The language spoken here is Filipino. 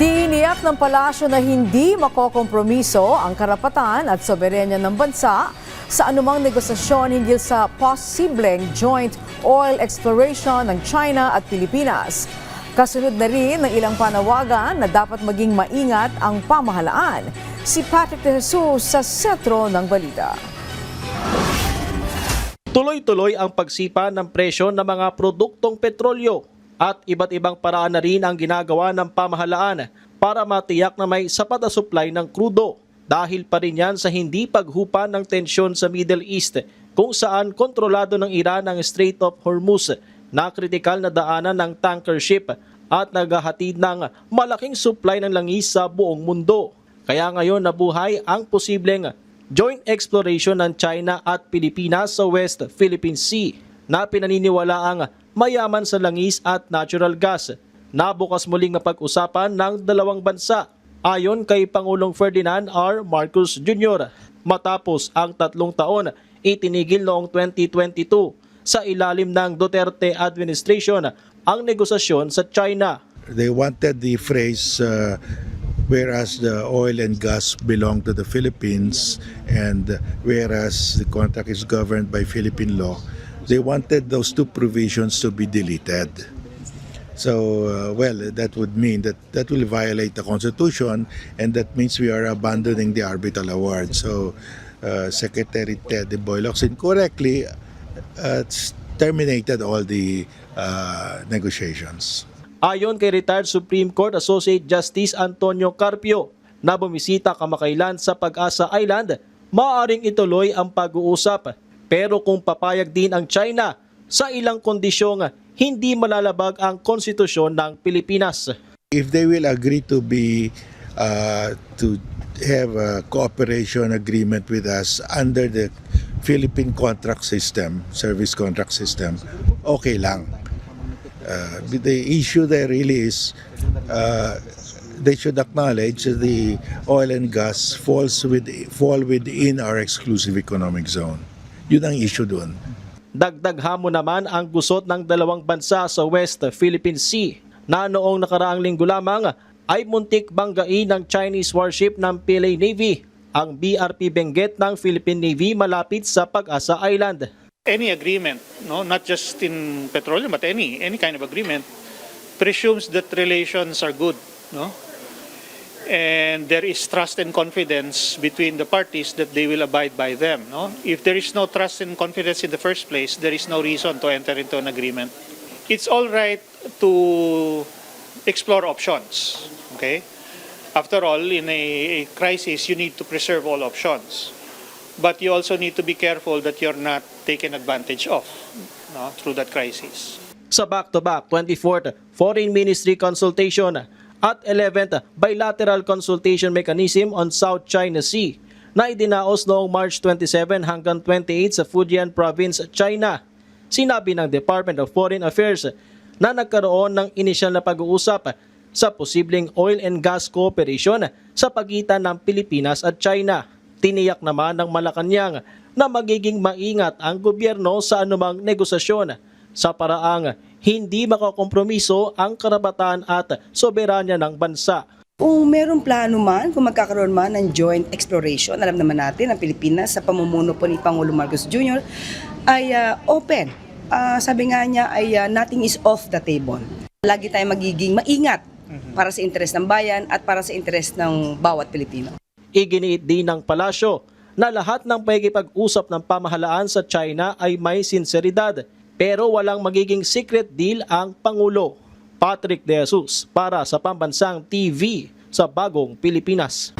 Tiniyak ng palasyo na hindi makokompromiso ang karapatan at soberenya ng bansa sa anumang negosasyon hinggil sa posibleng joint oil exploration ng China at Pilipinas. Kasunod na rin ng ilang panawagan na dapat maging maingat ang pamahalaan. Si Patrick De Jesus sa sentro ng balita. Tuloy-tuloy ang pagsipa ng presyo ng mga produktong petrolyo at iba't ibang paraan na rin ang ginagawa ng pamahalaan para matiyak na may sapat na supply ng krudo. Dahil pa rin yan sa hindi paghupa ng tensyon sa Middle East kung saan kontrolado ng Iran ang Strait of Hormuz na kritikal na daanan ng tanker ship at naghahatid ng malaking supply ng langis sa buong mundo. Kaya ngayon nabuhay ang posibleng joint exploration ng China at Pilipinas sa West Philippine Sea na pinaniniwalaang mayaman sa langis at natural gas na bukas muling mapag-usapan ng dalawang bansa ayon kay Pangulong Ferdinand R. Marcos Jr. Matapos ang 3 taon itinigil noong 2022 sa ilalim ng Duterte administration ang negosasyon sa China. They wanted the phrase whereas the oil and gas belong to the Philippines and whereas the contract is governed by Philippine law. They wanted those two provisions to be deleted. So, that would mean that will violate the Constitution, and that means we are abandoning the arbitral award. So, Secretary Ted Boylocsin correctly terminated all the negotiations. Ayon kay retired Supreme Court Associate Justice Antonio Carpio na bumisita kamakailan sa Pag-asa Island, maaaring ituloy ang pag-uusap. Pero kung papayag din ang China sa ilang kondisyong hindi malalabag ang konstitusyon ng Pilipinas. If they will agree to have a cooperation agreement with us under the Philippine contract system, service contract system, okay lang. The issue there really is they should acknowledge that the oil and gas fall within our exclusive economic zone. Yun ang issue doon. Dagdag hamon naman ang gusot ng dalawang bansa sa West Philippine Sea na noong nakaraang linggo lamang ay muntik banggain ng Chinese warship ng PLA Navy, ang BRP Benguet ng Philippine Navy malapit sa Pag-asa Island. Any agreement, no, not just in petroleum, but any kind of agreement, presumes that relations are good, no? And there is trust and confidence between the parties that they will abide by them, no? If there is no trust and confidence in the first place, there is no reason to enter into an agreement. It's all right to explore options, okay? After all, in a crisis, you need to preserve all options. But you also need to be careful that you're not taken advantage of, no, through that crisis. Sa back-to-back 24th Foreign Ministry Consultation at 11th Bilateral Consultation Mechanism on South China Sea na idinaos noong March 27 hanggang 28 sa Fujian Province, China. Sinabi ng Department of Foreign Affairs na nagkaroon ng inisyal na pag-uusap sa posibleng oil and gas cooperation sa pagitan ng Pilipinas at China. Tiniyak naman ng Malacanang na magiging maingat ang gobyerno sa anumang negosasyon sa paraang hindi makakompromiso ang karapatan at soberanya ng bansa. Kung merong plano man, kung magkakaroon man ng joint exploration, alam naman natin ang Pilipinas sa pamumuno po ni Pangulong Marcos Jr. ay open. Sabi nga niya ay nothing is off the table. Lagi tayong magiging maingat para sa interes ng bayan at para sa interes ng bawat Pilipino. Iginiit din ng palasyo na lahat ng pakikipag-usap ng pamahalaan sa China ay may sinseridad pero walang magiging secret deal ang Pangulo. Patrick De Jesus para sa Pambansang TV sa Bagong Pilipinas.